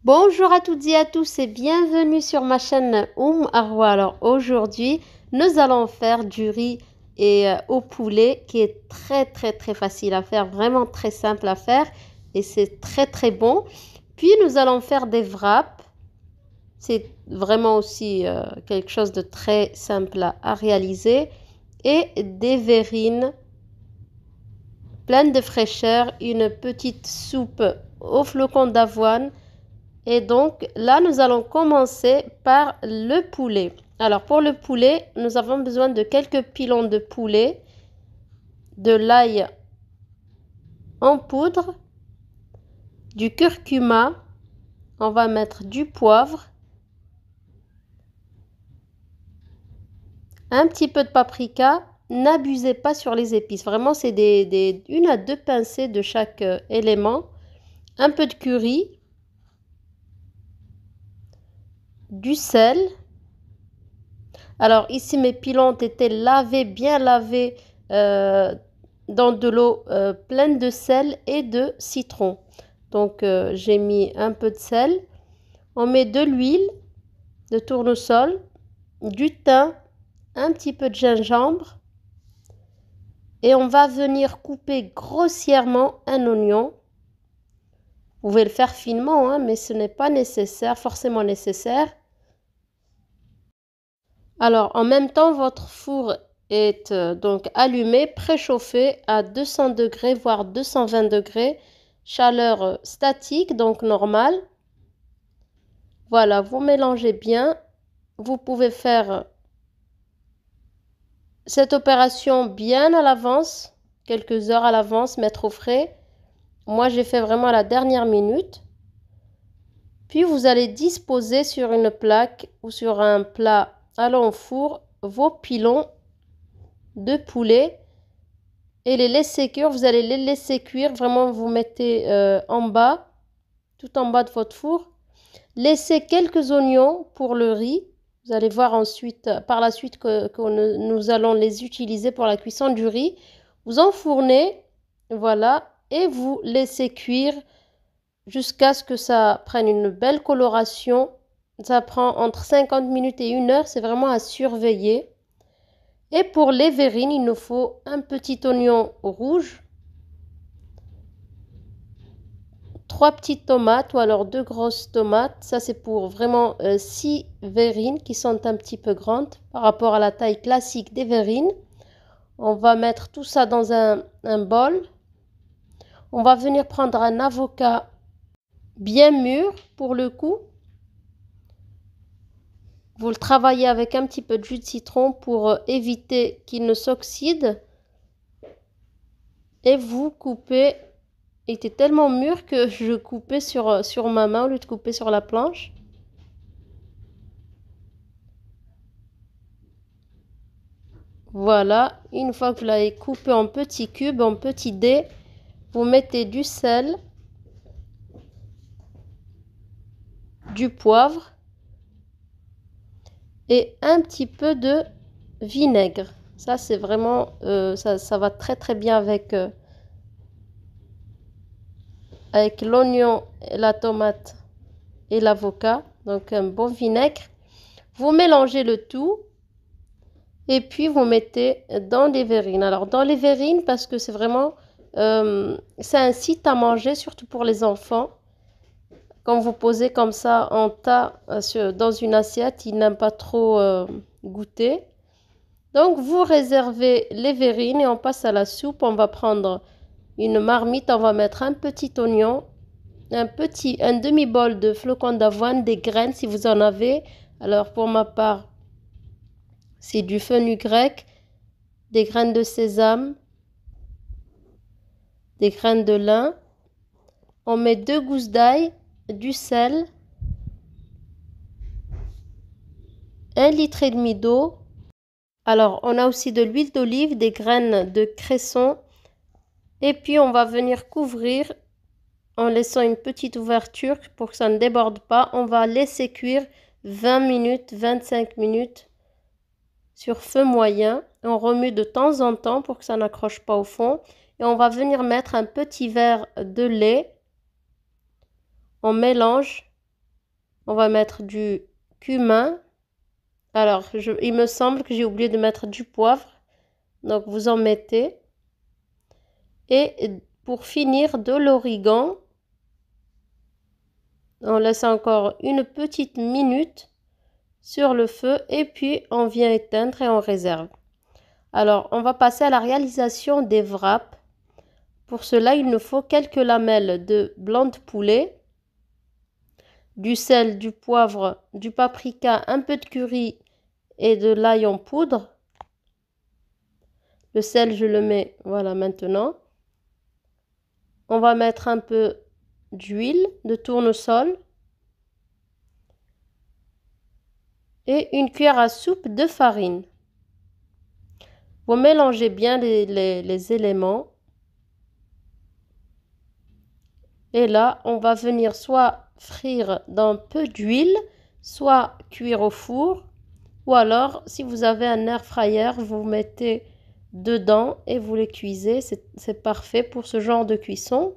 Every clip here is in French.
Bonjour à toutes et à tous et bienvenue sur ma chaîne Arwa. Alors aujourd'hui, nous allons faire du riz au poulet qui est très facile à faire, vraiment très simple à faire et c'est très bon. Puis nous allons faire des wraps. C'est vraiment aussi quelque chose de très simple à réaliser et des verrines pleines de fraîcheur, une petite soupe aux flocons d'avoine. Et donc là, nous allons commencer par le poulet. Alors pour le poulet, nous avons besoin de quelques pilons de poulet, de l'ail en poudre, du curcuma, on va mettre du poivre, un petit peu de paprika. N'abusez pas sur les épices. Vraiment, c'est une à deux pincées de chaque élément. Un peu de curry, du sel. Alors ici, mes pilons ont été lavés, bien lavés dans de l'eau pleine de sel et de citron. Donc j'ai mis un peu de sel. On met de l'huile de tournesol, du thym, un petit peu de gingembre. Et on va venir couper grossièrement un oignon. Vous pouvez le faire finement, hein, mais ce n'est pas nécessaire, forcément nécessaire. Alors, en même temps, votre four est donc allumé, préchauffé à 200 degrés, voire 220 degrés, chaleur statique, donc normale. Voilà, vous mélangez bien. Vous pouvez faire cette opération bien à l'avance, quelques heures à l'avance, mettre au frais. Moi, j'ai fait vraiment à la dernière minute. Puis, vous allez disposer sur une plaque ou sur un plat allant au four vos pilons de poulet et les laisser cuire. Vous allez les laisser cuire. Vraiment, vous mettez en bas, tout en bas de votre four. Laissez quelques oignons pour le riz. Vous allez voir ensuite, par la suite, que nous allons les utiliser pour la cuisson du riz. Vous enfournez, voilà, et vous laissez cuire jusqu'à ce que ça prenne une belle coloration. Ça prend entre 50 minutes et 1 heure. C'est vraiment à surveiller. Et pour les verrines, il nous faut un petit oignon rouge, 3 petites tomates ou alors 2 grosses tomates. Ça, c'est pour vraiment 6 verrines qui sont un petit peu grandes par rapport à la taille classique des verrines. On va mettre tout ça dans un bol. On va venir prendre un avocat bien mûr pour le coup. Vous le travaillez avec un petit peu de jus de citron pour éviter qu'il ne s'oxyde. Et vous coupez. Il était tellement mûr que je coupais sur ma main au lieu de couper sur la planche. Voilà, une fois que vous l'avez coupé en petits cubes, en petits dés, vous mettez du sel, du poivre et un petit peu de vinaigre. Ça, c'est vraiment, ça va très bien avec l'oignon, la tomate et l'avocat. Donc, un bon vinaigre. Vous mélangez le tout. Et puis, vous mettez dans les verrines. Alors, dans les verrines, parce que c'est vraiment, ça incite à manger, surtout pour les enfants. Quand vous posez comme ça en tas dans une assiette, ils n'aiment pas trop goûter. Donc, vous réservez les verrines et on passe à la soupe. On va prendre une marmite, on va mettre un petit oignon, un demi-bol de flocons d'avoine, des graines si vous en avez. Alors, pour ma part, c'est du fenugrec, des graines de sésame, des graines de lin. On met 2 gousses d'ail, du sel, 1,5 litre d'eau. Alors, on a aussi de l'huile d'olive, des graines de cresson. Et puis, on va venir couvrir en laissant une petite ouverture pour que ça ne déborde pas. On va laisser cuire 20 minutes, 25 minutes sur feu moyen. On remue de temps en temps pour que ça n'accroche pas au fond. Et on va venir mettre un petit verre de lait. On mélange On va mettre du cumin. Alors, il me semble que j'ai oublié de mettre du poivre. Donc, vous en mettez. Et pour finir, de l'origan. On laisse encore une petite minute sur le feu et puis on vient éteindre et on réserve. Alors, on va passer à la réalisation des wraps. Pour cela, il nous faut quelques lamelles de blanc de poulet, du sel, du poivre, du paprika, un peu de curry et de l'ail en poudre. Le sel, je le mets, voilà, maintenant. On va mettre un peu d'huile de tournesol et une cuillère à soupe de farine. Vous mélangez bien les éléments. Et là, on va venir soit frire dans peu d'huile, soit cuire au four. Ou alors, si vous avez un air fryer, vous mettez dedans et vous les cuisez. C'est parfait pour ce genre de cuisson.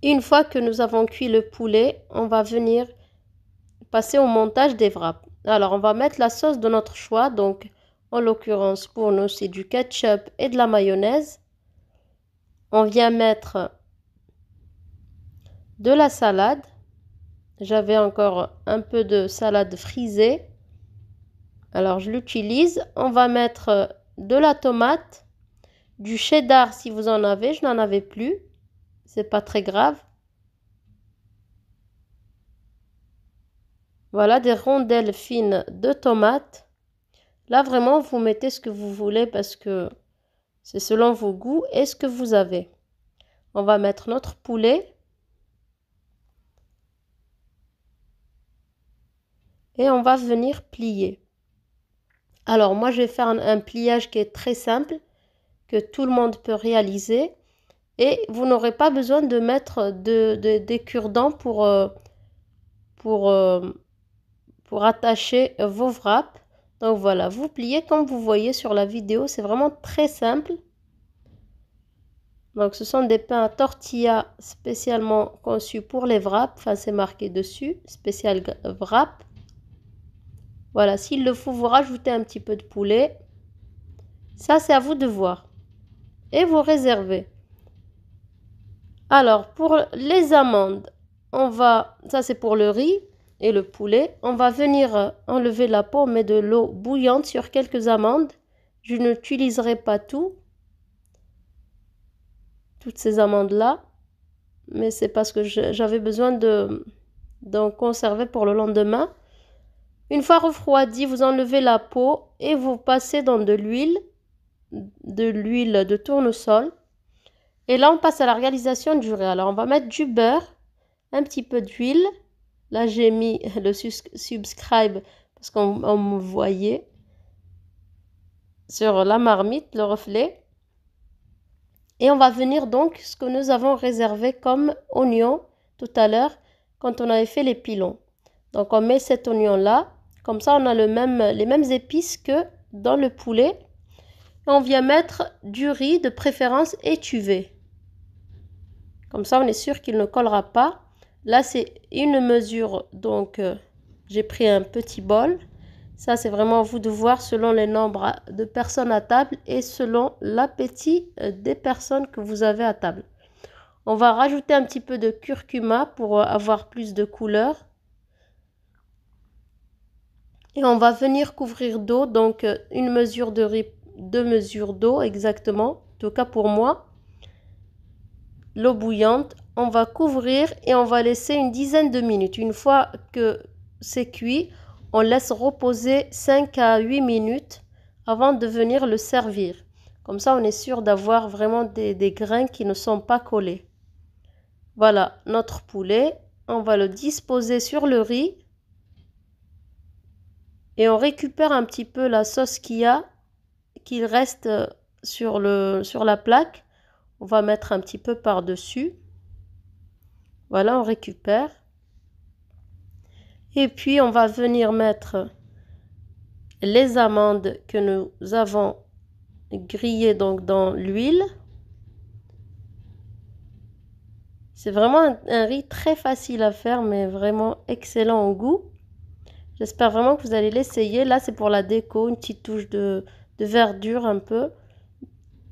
Une fois que nous avons cuit le poulet, on va venir passer au montage des wraps. Alors, on va mettre la sauce de notre choix. Donc, en l'occurrence, pour nous, c'est du ketchup et de la mayonnaise. On vient mettre de la salade. J'avais encore un peu de salade frisée. Alors, je l'utilise. On va mettre de la tomate, du cheddar si vous en avez. Je n'en avais plus. C'est pas très grave. Voilà, des rondelles fines de tomates. Là, vraiment, vous mettez ce que vous voulez parce que c'est selon vos goûts et ce que vous avez. On va mettre notre poulet. Et on va venir plier. Alors, moi, je vais faire un pliage qui est très simple, que tout le monde peut réaliser. Et vous n'aurez pas besoin de mettre des cure-dents pour attacher vos wraps. Donc voilà, vous pliez comme vous voyez sur la vidéo. C'est vraiment très simple. Donc ce sont des pains à tortilla spécialement conçus pour les wraps. Enfin, c'est marqué dessus, spécial wrap. Voilà, s'il le faut, vous rajoutez un petit peu de poulet. Ça, c'est à vous de voir. Et vous réservez. Alors, pour les amandes, ça c'est pour le riz et le poulet. On va venir enlever la peau, on met de l'eau bouillante sur quelques amandes. Je n'utiliserai pas toutes ces amandes-là, mais c'est parce que j'avais besoin d'en conserver pour le lendemain. Une fois refroidi, vous enlevez la peau et vous passez dans de l'huile de tournesol. Et là, on passe à la réalisation du riz. Alors, on va mettre du beurre, un petit peu d'huile. Là, j'ai mis le subscribe parce qu'on me voyait sur la marmite, le reflet. Et on va venir donc ce que nous avons réservé comme oignon tout à l'heure quand on avait fait les pilons. Donc, on met cet oignon-là. Comme ça, on a les mêmes épices que dans le poulet. Et on vient mettre du riz, de préférence étuvé. Comme ça, on est sûr qu'il ne collera pas. Là, c'est une mesure. Donc, j'ai pris un petit bol. Ça, c'est vraiment à vous de voir selon les nombres de personnes à table et selon l'appétit des personnes que vous avez à table. On va rajouter un petit peu de curcuma pour avoir plus de couleur. Et on va venir couvrir d'eau, donc une mesure de riz, 2 mesures d'eau exactement, en tout cas pour moi. L'eau bouillante, on va couvrir et on va laisser une dizaine de minutes. Une fois que c'est cuit, on laisse reposer 5 à 8 minutes avant de venir le servir. Comme ça, on est sûr d'avoir vraiment des grains qui ne sont pas collés. Voilà notre poulet. On va le disposer sur le riz. Et on récupère un petit peu la sauce qu'il reste sur la plaque. On va mettre un petit peu par-dessus. Voilà, on récupère. Et puis, on va venir mettre les amandes que nous avons grillées donc dans l'huile. C'est vraiment un riz très facile à faire, mais vraiment excellent au goût. J'espère vraiment que vous allez l'essayer. Là, c'est pour la déco, une petite touche de verdure un peu.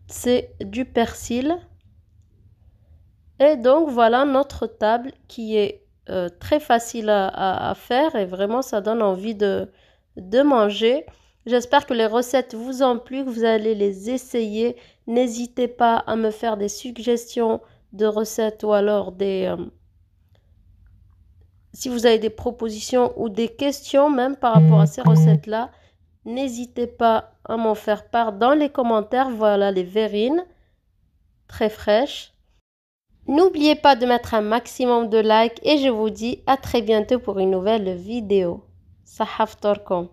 C'est du persil. Et donc, voilà notre table qui est très facile à faire et vraiment, ça donne envie de manger. J'espère que les recettes vous ont plu, que vous allez les essayer. N'hésitez pas à me faire des suggestions de recettes ou alors si vous avez des propositions ou des questions même par rapport à ces recettes-là, n'hésitez pas à m'en faire part dans les commentaires. Voilà les verrines, très fraîches. N'oubliez pas de mettre un maximum de likes et je vous dis à très bientôt pour une nouvelle vidéo. Sahaf Torkom.